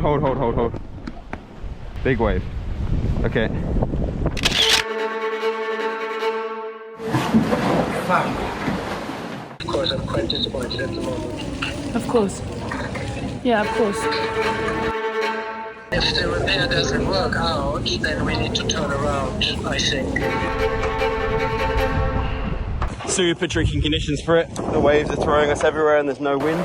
hold. Big wave. Okay. Fuck. Of course, I'm quite disappointed at the moment. Of course. Yeah, of course. If the repair doesn't work out, then we need to turn around, I think. Super tricky conditions for it. The waves are throwing us everywhere and there's no wind.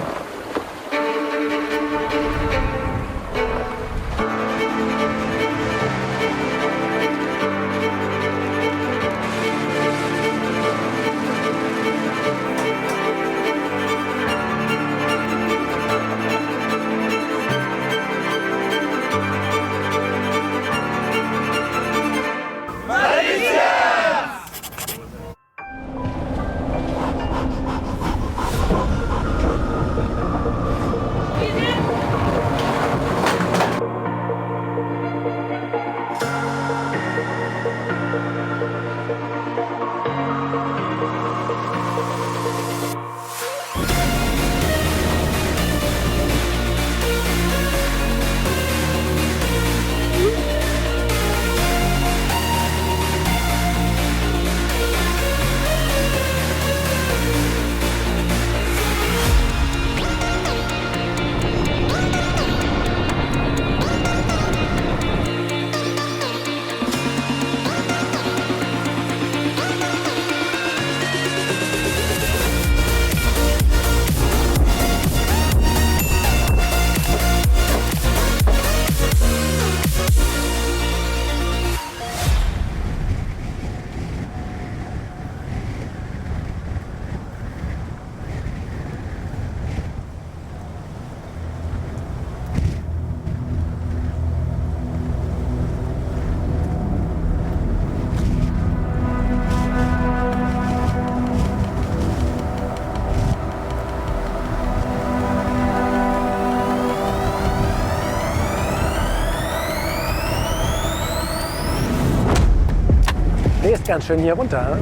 Bläst ganz schön hier runter.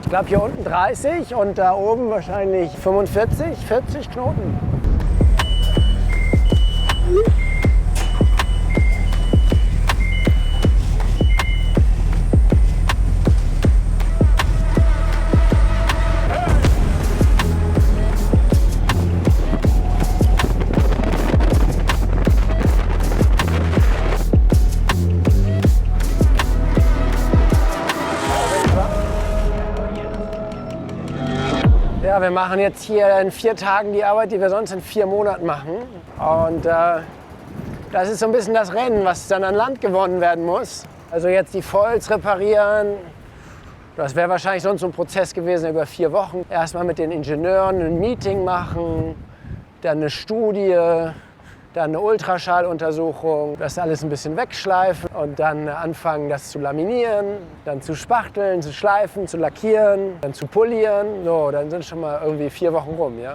Ich glaube hier unten 30 und da oben wahrscheinlich 45, 40 Knoten. Ja, wir machen jetzt hier in 4 Tagen die Arbeit, die wir sonst in 4 Monaten machen. Und das ist so ein bisschen das Rennen, was dann an Land gewonnen werden muss. Also jetzt die Foils reparieren. Das wäre wahrscheinlich sonst so ein Prozess gewesen über 4 Wochen. Erstmal mit den Ingenieuren ein Meeting machen, dann eine Studie, dann eine Ultraschalluntersuchung, das alles ein bisschen wegschleifen und dann anfangen, das zu laminieren, dann zu spachteln, zu schleifen, zu lackieren, dann zu polieren. So, dann sind schon mal irgendwie 4 Wochen rum, ja.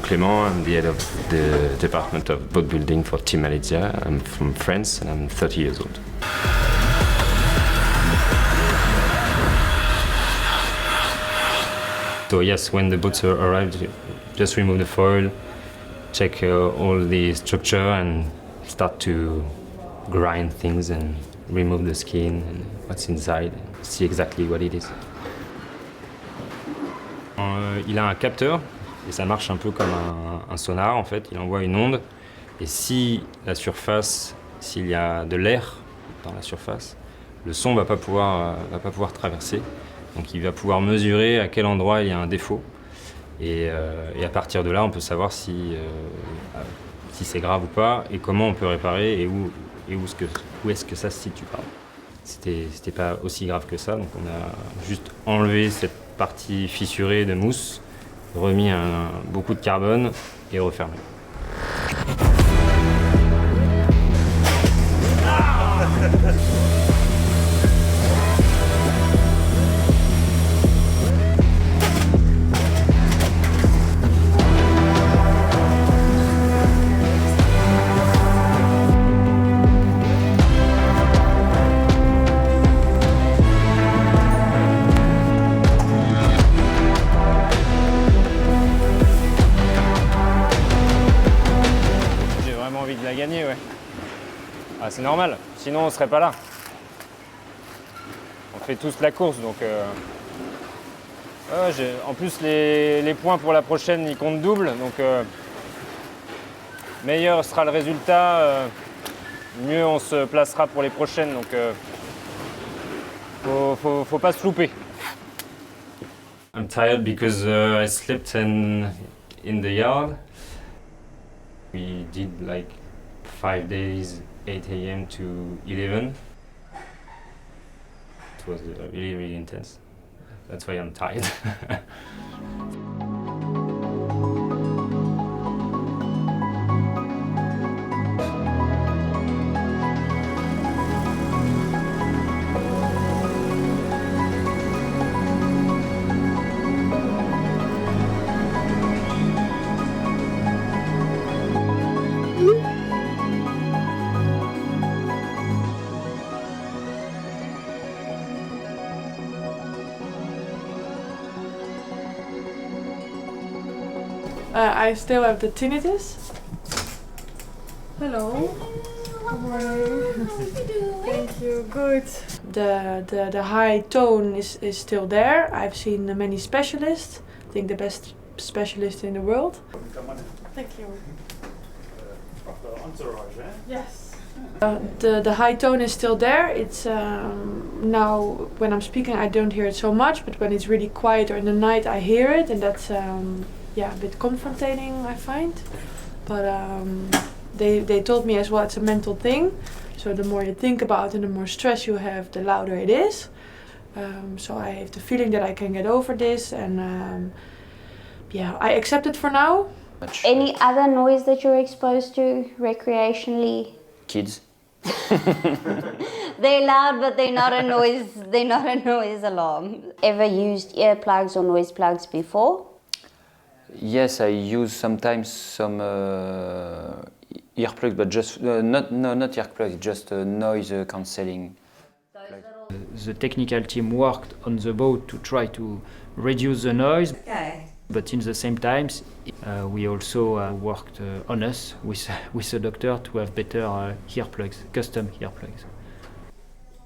Clément, I'm the head of the department of boat building for Team MALIZIAN. I'm from France and I'm 30 years old. So yes, when the boats arrive, just remove the foil, check all the structure and start to grind things and remove the skin and what's inside, see exactly what it is. Il a un capteur. Et ça marche un peu comme un sonar en fait, il envoie une onde et si la surface, s'il y a de l'air dans la surface, le son va pas pouvoir traverser. Donc il va pouvoir mesurer à quel endroit il y a un défaut et à partir de là on peut savoir si c'est grave ou pas et comment on peut réparer et où est-ce que ça se situe. C'était pas aussi grave que ça, donc on a juste enlevé cette partie fissurée de mousse, remis beaucoup de carbone et refermé. c'est normal, sinon on serait pas là. On fait tous la course, donc... en plus, les points pour la prochaine, ils comptent double, donc meilleur sera le résultat, mieux on se placera pour les prochaines, donc faut pas se louper. I'm tired because I slept in the yard. We did like 5 days, 8 a.m. to 11. It was really, really intense. That's why I'm tired. I still have the tinnitus. Hello. Good morning. Thank you. Good. The high tone is still there. I've seen many specialists. I think the best specialist in the world. Thank you. Yes. The high tone is still there. It's now when I'm speaking I don't hear it so much, but when it's really quiet or in the night I hear it, and that's yeah, a bit confronting I find. But they told me as well it's a mental thing. So the more you think about it and the more stress you have, the louder it is. So I have the feeling that I can get over this, and yeah, I accept it for now. Any other noise that you're exposed to recreationally? Kids. They're loud, but they're not a noise. They're not a noise alarm. Ever used earplugs or noise plugs before? Yes, I use sometimes some earplugs, but just not earplugs, just noise cancelling. The technical team worked on the boat to try to reduce the noise. Okay. But in the same times, we also worked on us with the doctor to have better earplugs, custom earplugs.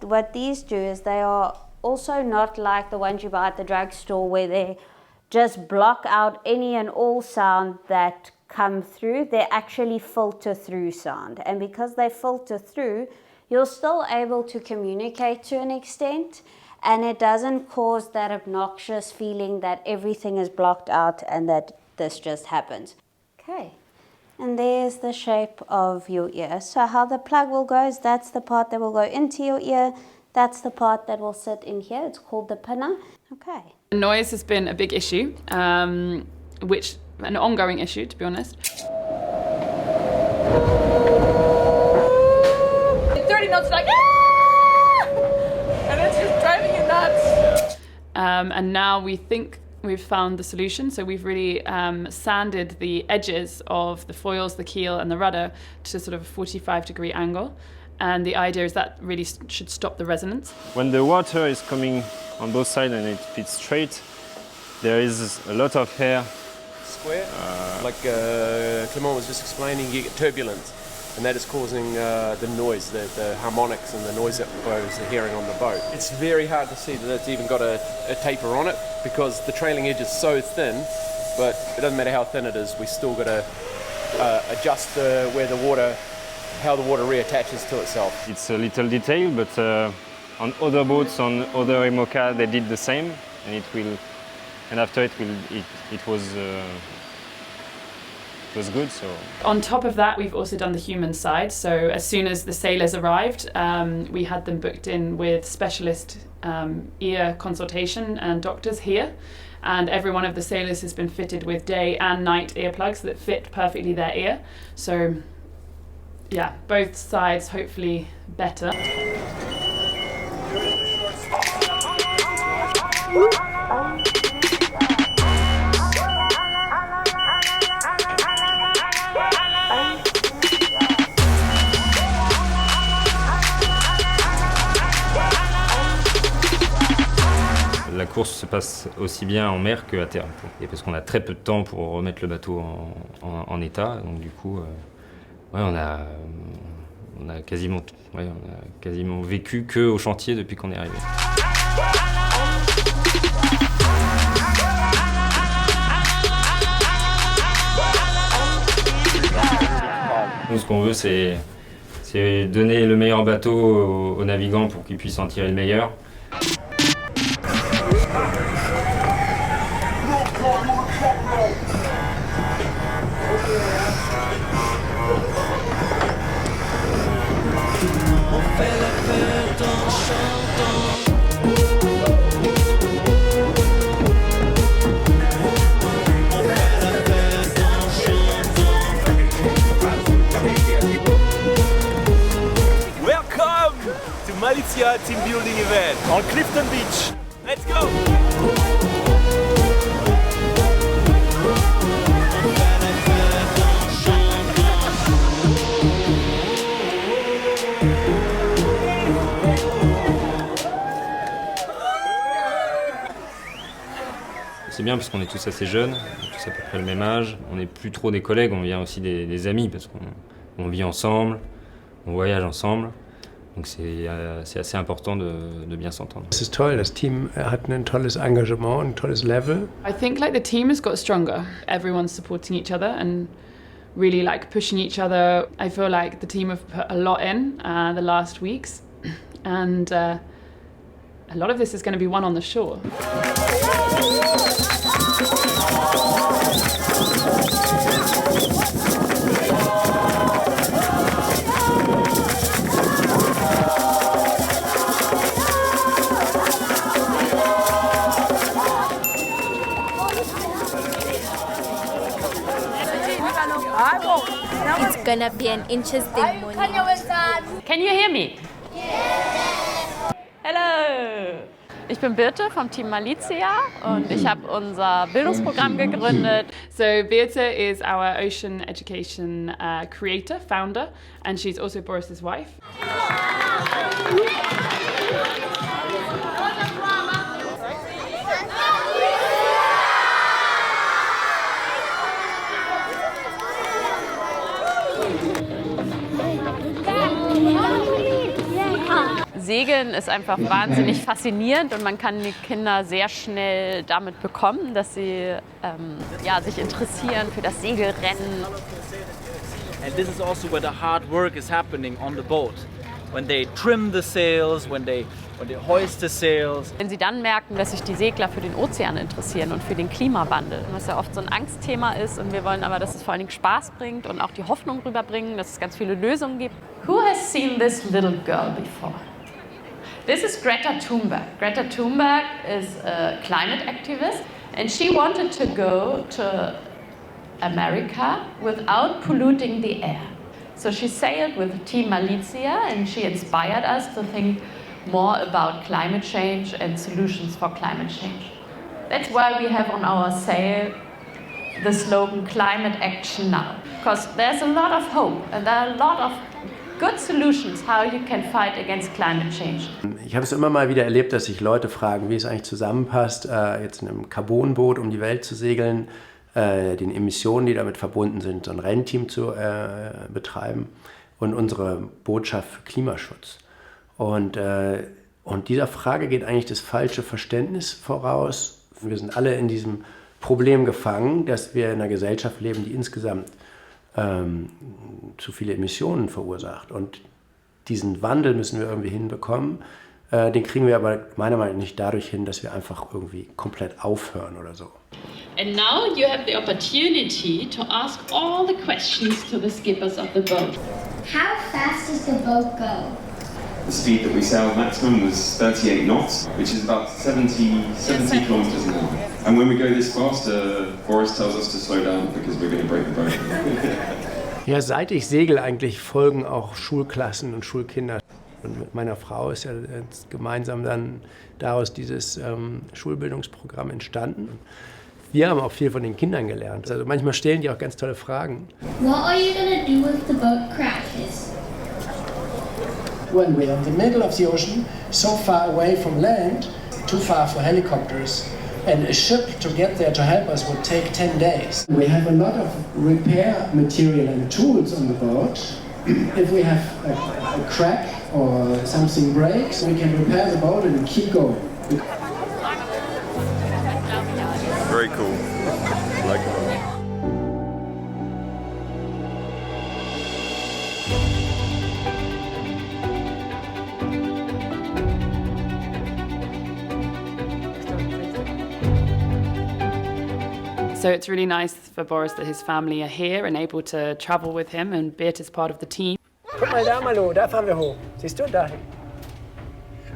What these do is they are also not like the ones you buy at the drugstore where they just block out any and all sound that come through. They actually filter through sound. And because they filter through, you're still able to communicate to an extent, and it doesn't cause that obnoxious feeling that everything is blocked out and that this just happens. Okay, and there's the shape of your ear. So how the plug will go is that's the part that will go into your ear, that's the part that will sit in here. It's called the pinna. Okay. Noise has been a big issue, an ongoing issue, to be honest. 30 knots like, ah! And it's just driving you nuts. And now we think we've found the solution. So we've really sanded the edges of the foils, the keel and the rudder to sort of a 45-degree angle. And the idea is that really should stop the resonance. When the water is coming on both sides and it fits straight, there is a lot of air. Square, like Clement was just explaining, you get turbulence, and that is causing the noise, the harmonics and the noise that boats are hearing on the boat. It's very hard to see that it's even got a taper on it because the trailing edge is so thin, but it doesn't matter how thin it is, we still got to adjust where the water, how the water reattaches to itself. It's a little detail, but on other boats, on other IMOCA, they did the same, and after it was good. So on top of that, we've also done the human side. So as soon as the sailors arrived, we had them booked in with specialist ear consultation and doctors here. And every one of the sailors has been fitted with day and night earplugs that fit perfectly their ear. So yeah, both sides hopefully better. La course se passe aussi bien en mer qu'à terre. Et parce qu'on a très peu de temps pour remettre le bateau en état. Donc du coup, ouais, on a quasiment vécu que au chantier depuis qu'on est arrivé. Nous, ce qu'on veut, c'est donner le meilleur bateau aux navigants pour qu'ils puissent en tirer le meilleur. MALIZIAN Team Building Event on Clifton Beach. Let's go! C'est bien parce qu'on est tous assez jeunes, on est tous à peu près le même âge. On n'est plus trop des collègues, on vient aussi des amis parce qu'on vit ensemble, on voyage ensemble. Donc c'est assez important de bien s'entendre. Es ist toll, das Team hat ein tolles Engagement, ein tolles Level. I think like the team has got stronger. Everyone's supporting each other and really like pushing each other. I feel like the team have put a lot in the last weeks, and a lot of this is going to be won on the shore. It's gonna be an interesting morning. Can you hear me? Yes. Hello. Ich bin Birte vom Team MALIZIAN und ich habe unser Bildungsprogramm gegründet. So Birte is our ocean education creator, founder, and she's also Boris's wife. Segeln ist einfach wahnsinnig faszinierend und man kann die Kinder sehr schnell damit bekommen, dass sie sich interessieren für das Segelrennen. And this is also where the hard work is happening on the boat. When they trim the sails, when they hoist the sails. Wenn sie dann merken, dass sich die Segler für den Ozean interessieren und für den Klimawandel, was ja oft so ein Angstthema ist, und wir wollen aber, dass es vor allen Dingen Spaß bringt und auch die Hoffnung rüberbringen, dass es ganz viele Lösungen gibt. Who has seen this little girl before? This is Greta Thunberg. Greta Thunberg is a climate activist and she wanted to go to America without polluting the air. So she sailed with Team MALIZIAN and she inspired us to think more about climate change and solutions for climate change. That's why we have on our sail the slogan Climate Action Now. Because there's a lot of hope and there are a lot of good solutions how you can fight against climate change. Ich habe es immer mal wieder erlebt, dass sich Leute fragen, wie es eigentlich zusammenpasst, jetzt in einem Carbonboot um die Welt zu segeln, den Emissionen, die damit verbunden sind, so ein Rennteam zu betreiben und unsere Botschaft für Klimaschutz. Und dieser Frage geht eigentlich das falsche Verständnis voraus. Wir sind alle in diesem Problem gefangen, dass wir in einer Gesellschaft leben, die insgesamt zu viele Emissionen verursacht. Und diesen Wandel müssen wir irgendwie hinbekommen. Den kriegen wir aber meiner Meinung nach nicht dadurch hin, dass wir einfach irgendwie komplett aufhören oder so. And now you have the opportunity to ask all the questions to the skippers of the boat. How fast does the boat go? The speed that we sailed maximum was 38 knots, which is about 70 kilometers an hour. And when we go this fast, Boris tells us to slow down because we're going to break the boat. Ja, seit ich segel eigentlich folgen auch Schulklassen und Schulkinder. Und mit meiner Frau ist ja jetzt gemeinsam dann daraus dieses Schulbildungsprogramm entstanden. Wir haben auch viel von den Kindern gelernt. Also manchmal stellen die auch ganz tolle Fragen. What are you gonna do if the boat crashes? When we're in the middle of the ocean, so far away from land, too far for helicopters, and a ship to get there to help us would take 10 days. We have a lot of repair material and tools on the boat, if we have a crack or something breaks, we can repair the boat and keep going. Very cool. Like it. So it's really nice for Boris that his family are here and able to travel with him, and Beat is part of the team. Guck mal da, Malo, da fahren wir hoch. Siehst du, dahin.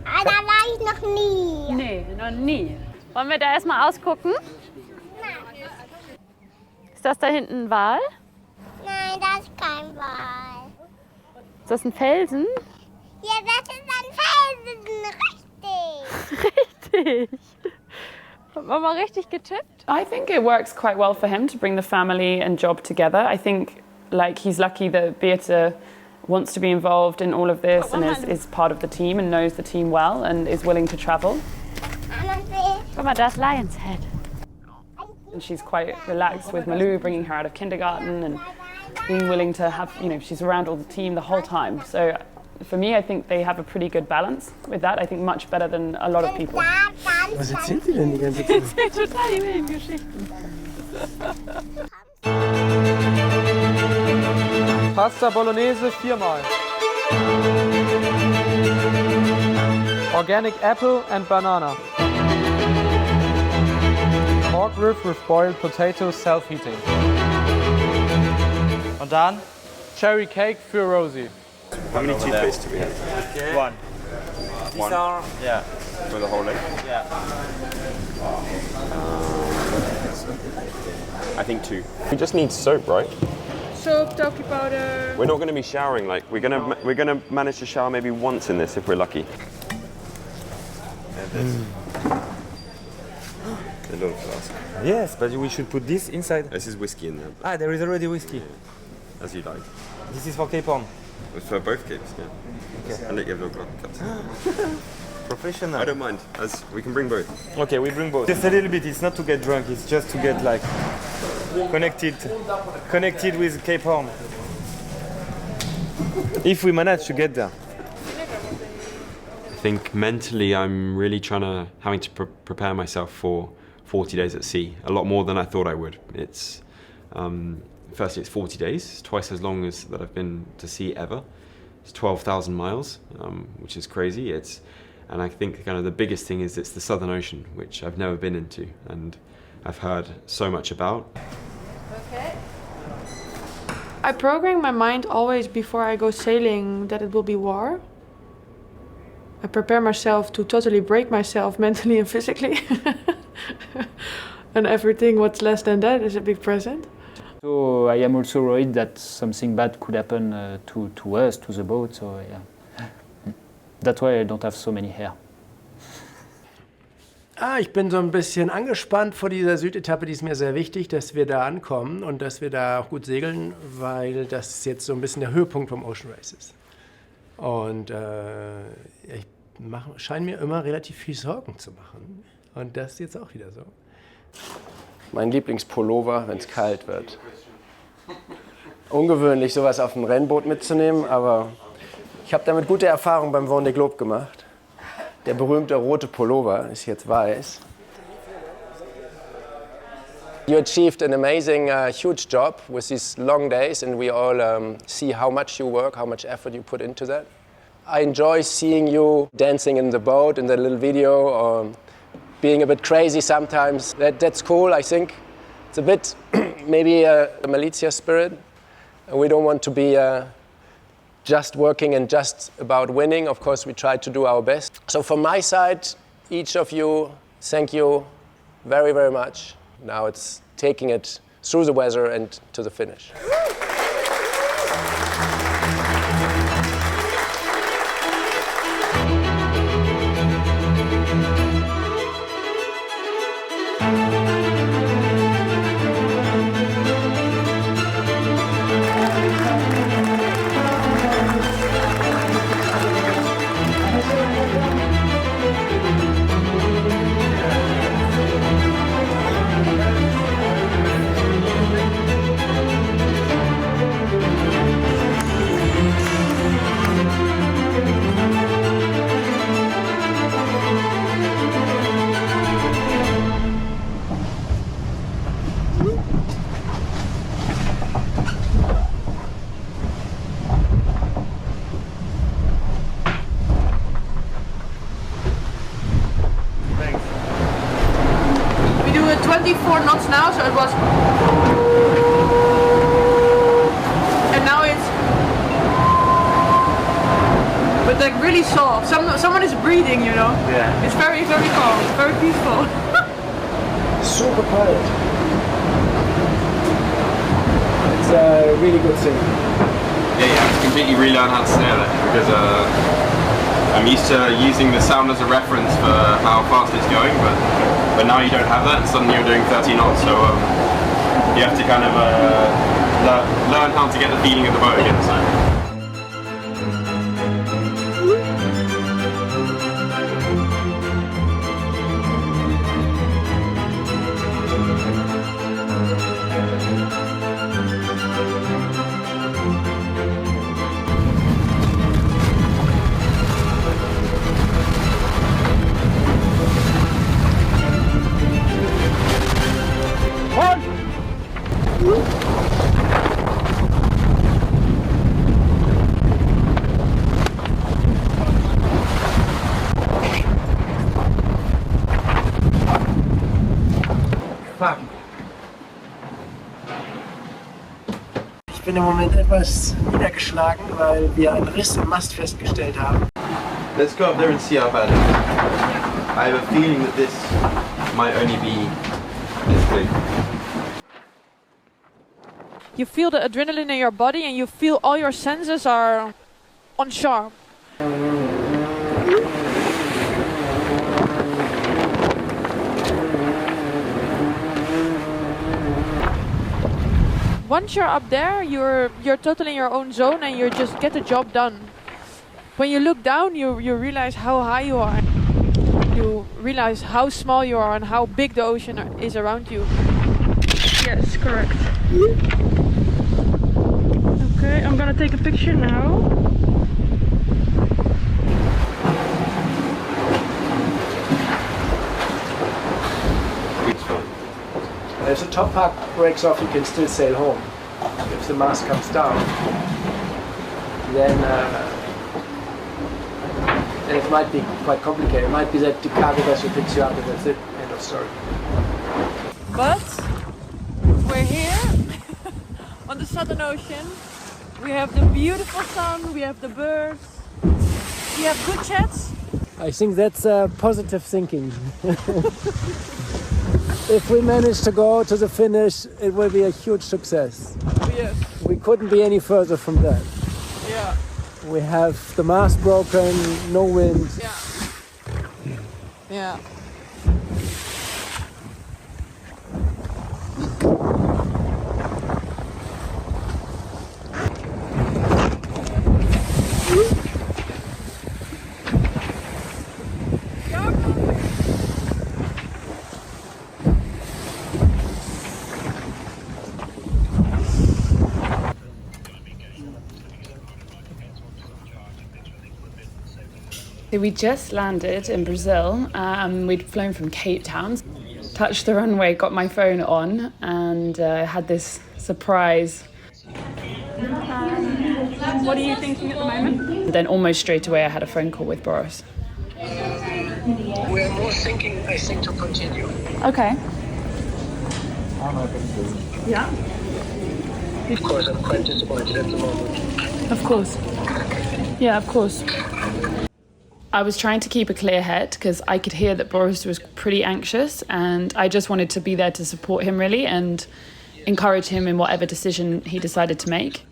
Ah, da war ich noch nie. Nee, noch nie. Wollen wir da erstmal ausgucken? Ist das da hinten ein Wal? Nein, das ist kein Wal. Ist das ein Felsen? Ja, das ist ein Felsen, richtig. Richtig. Hat man mal richtig getippt? I think it works quite well for him to bring the family and job together. I think he's lucky that Beate wants to be involved in all of this and is part of the team and knows the team well and is willing to travel. Guck mal, da ist Lion's Head. And she's quite relaxed with Malou, bringing her out of kindergarten and being willing to have, she's around all the team the whole time. So for me, I think they have a pretty good balance with that. I think much better than a lot of people. Was erzählt sie denn die ganze Zeit? Das sind total die wilden Geschichten. Pasta Bolognese 4-mal. Organic apple and banana. Pork rib with boiled potatoes, self-heating. Und dann Cherry cake für Rosie. How many toothpaste do we have? Okay. One. Yeah. For the whole leg? Yeah. I think 2. We just need soap, right? Soap, Docu powder. We're not going to be showering. Like we're gonna manage to shower maybe once in this if we're lucky. And this. A little flask. Yes, but we should put this inside. This is whiskey in there. Ah, there is already whiskey. Yeah. As you like. This is for Cape Horn. For both capes, yeah. Okay. And let you have your cups. Professional. I don't mind. As we can bring both. Okay, we bring both. Just a little bit. It's not to get drunk. It's just to get like connected with Cape Horn. If we manage to get there. I think mentally I'm really having to prepare myself for 40 days at sea. A lot more than I thought I would. It's firstly it's 40 days. It's twice as long as that I've been to sea ever. It's 12,000 miles, which is crazy. And I think kind of the biggest thing is it's the Southern Ocean, which I've never been into and I've heard so much about. Okay. I program my mind always before I go sailing that it will be war. I prepare myself to totally break myself mentally and physically. And everything what's less than that is a big present. So I am also worried that something bad could happen to us, to the boat. So yeah, that's why I don't have so many hair. Ich bin so ein bisschen angespannt vor dieser Südetappe. Die ist mir sehr wichtig, dass wir da ankommen und dass wir da auch gut segeln, weil das jetzt so ein bisschen der Höhepunkt vom Ocean Race ist. Und ich scheine mir immer relativ viel Sorgen zu machen. Und das ist jetzt auch wieder so. Mein Lieblingspullover, wenn es kalt wird. Ungewöhnlich, sowas auf dem Rennboot mitzunehmen, aber ich habe damit gute Erfahrungen beim Vendée Globe gemacht. Der berühmte rote Pullover ist jetzt weiß. You achieved an amazing, huge job with these long days, and we all see how much you work, how much effort you put into that. I enjoy seeing you dancing in the boat in that little video, or being a bit crazy sometimes. That's cool, I think. It's a bit maybe a Malizia spirit. We don't want to be just working and just about winning. Of course, we try to do our best. So from my side, each of you, thank you very, very much. Now it's taking it through the weather and to the finish. 24 knots now, so it was, and now it's, but like really soft. Someone is breathing, you know. Yeah. It's very, very calm, very peaceful. Super quiet. It's a really good thing. Yeah, you have to completely relearn how to sail it because I'm used to using the sound as a reference for how fast it's going, but now you don't have that, and suddenly you're doing 30 knots, so you have to kind of learn how to get the feeling of the boat again. So. Ich bin im Moment etwas niedergeschlagen, weil wir einen Riss im Mast festgestellt haben. Let's go up there and see how bad it is. I have a feeling that this might only be this big. You feel the adrenaline in your body and you feel all your senses are on sharp. Once you're up there, you're totally in your own zone and you just get the job done. When you look down, you realize how high you are. You realize how small you are and how big the ocean is around you. Yes, correct. Okay, I'm gonna take a picture now. If the top part breaks off, you can still sail home. If the mast comes down, then it might be quite complicated. It might be that the cargo vessel picks you up and that's it. End of story. But we're here on the Southern Ocean. We have the beautiful sun, we have the birds, we have good chats. I think that's positive thinking. If we manage to go to the finish, it will be a huge success. Yes. We couldn't be any further from that. Yeah. We have the mast broken, no wind. Yeah. Yeah. So we just landed in Brazil. We'd flown from Cape Town, touched the runway, got my phone on, and had this surprise. What are you thinking at the moment? Then almost straight away I had a phone call with Boris. We're more thinking, I think, to continue. Okay. Yeah. Of course, I'm quite disappointed at the moment. Of course. Yeah, of course. I was trying to keep a clear head because I could hear that Boris was pretty anxious, and I just wanted to be there to support him really and encourage him in whatever decision he decided to make.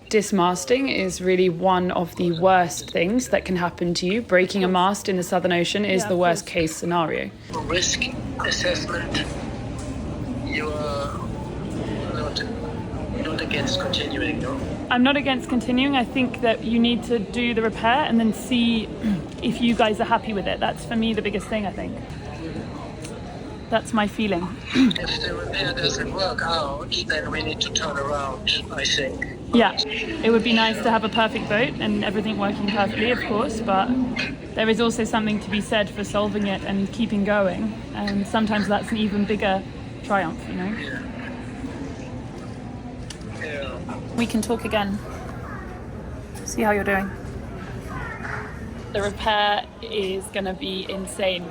Dismasting is really one of the worst things that can happen to you. Breaking a mast in the Southern Ocean is the worst case scenario. Risk assessment, you are not against continuing, no? I'm not against continuing. I think that you need to do the repair and then see if you guys are happy with it. That's for me the biggest thing, I think. That's my feeling. If the repair doesn't work out, then we need to turn around, I think. Yeah, it would be nice to have a perfect boat and everything working perfectly, of course, but there is also something to be said for solving it and keeping going. And sometimes that's an even bigger triumph, you know? Yeah. We can talk again. See how you're doing. The repair is going to be insane.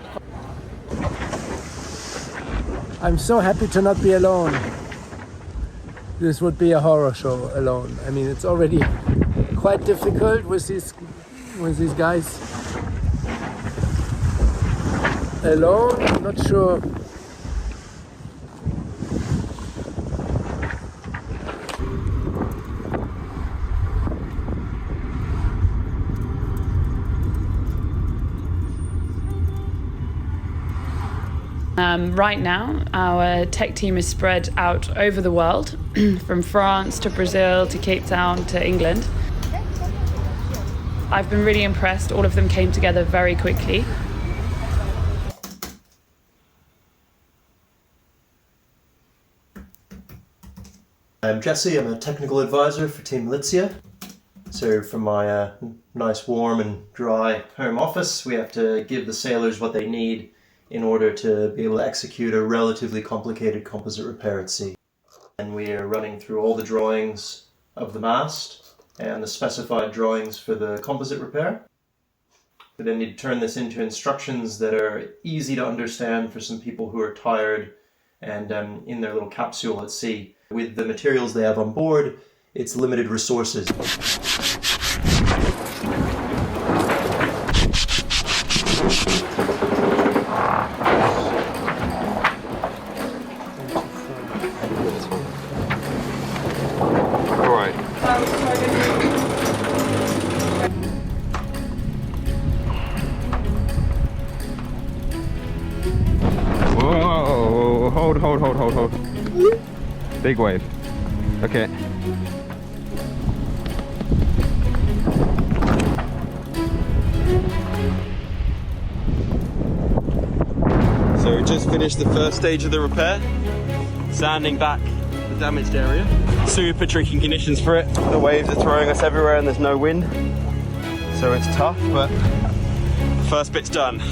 I'm so happy to not be alone. This would be a horror show alone. I mean, it's already quite difficult with these guys alone. I'm not sure. Right now, our tech team is spread out over the world, from France to Brazil to Cape Town to England. I've been really impressed. All of them came together very quickly. I'm Jesse, I'm a technical advisor for Team MALIZIAN. So from my nice warm and dry home office, we have to give the sailors what they need in order to be able to execute a relatively complicated composite repair at sea. And we are running through all the drawings of the mast and the specified drawings for the composite repair. We then need to turn this into instructions that are easy to understand for some people who are tired and in their little capsule at sea. With the materials they have on board, it's limited resources. Hold. Big wave. Okay. So we just finished the first stage of the repair, sanding back the damaged area. Super tricky conditions for it. The waves are throwing us everywhere and there's no wind, so it's tough, but the first bit's done.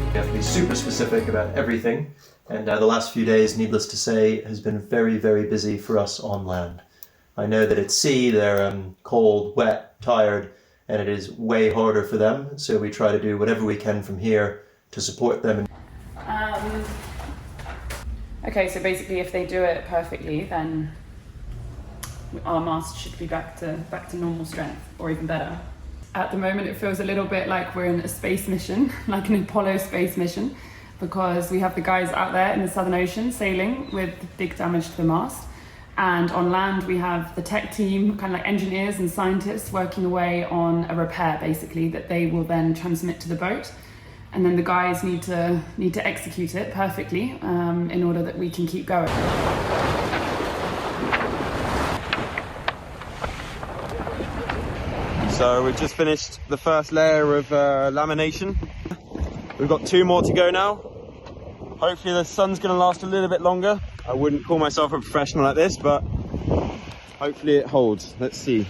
We have to be super specific about everything, and the last few days, needless to say, has been very, very busy for us on land. I know that at sea they're cold, wet, tired, and it is way harder for them, so we try to do whatever we can from here to support them. Okay, so basically if they do it perfectly, then our mast should be back to normal strength, or even better. At the moment it feels a little bit like we're in a space mission, like an Apollo space mission, because we have the guys out there in the Southern Ocean sailing with big damage to the mast, and on land we have the tech team, kind of like engineers and scientists, working away on a repair basically that they will then transmit to the boat, and then the guys need to execute it perfectly in order that we can keep going. So we've just finished the first layer of lamination. We've got 2 more to go now. Hopefully the sun's going to last a little bit longer. I wouldn't call myself a professional at this, but hopefully it holds. Let's see.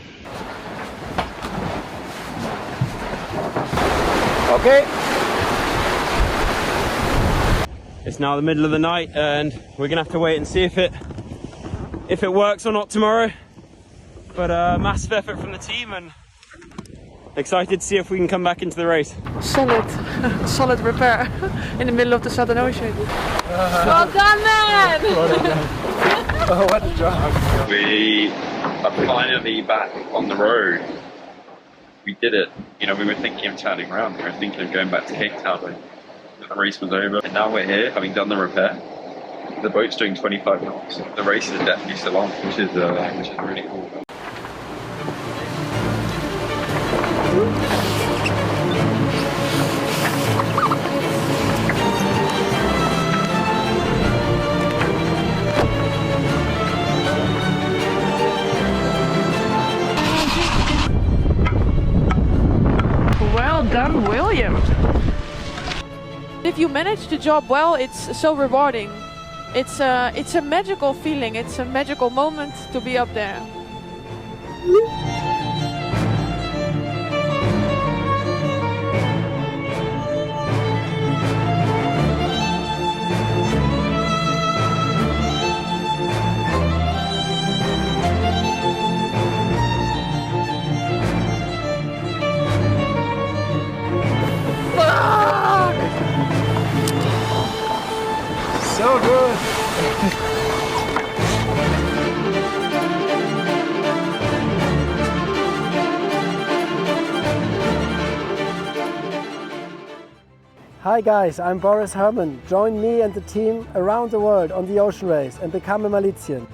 Okay. It's now the middle of the night and we're going to have to wait and see if it works or not tomorrow. But massive effort from the team and excited to see if we can come back into the race. Solid repair in the middle of the Southern Ocean. Well done, man! Oh, what a job. We are finally back on the road. We did it. You know, we were thinking of turning around. We were thinking of going back to Cape Town when the race was over. And now we're here, having done the repair. The boat's doing 25 knots. The race is definitely still on, which is really cool. Well done, William. If you manage the job well, it's so rewarding. It's a magical feeling. It's a magical moment to be up there. So good. Hi guys, I'm Boris Herrmann. Join me and the team around the world on the ocean race and become a Malizian.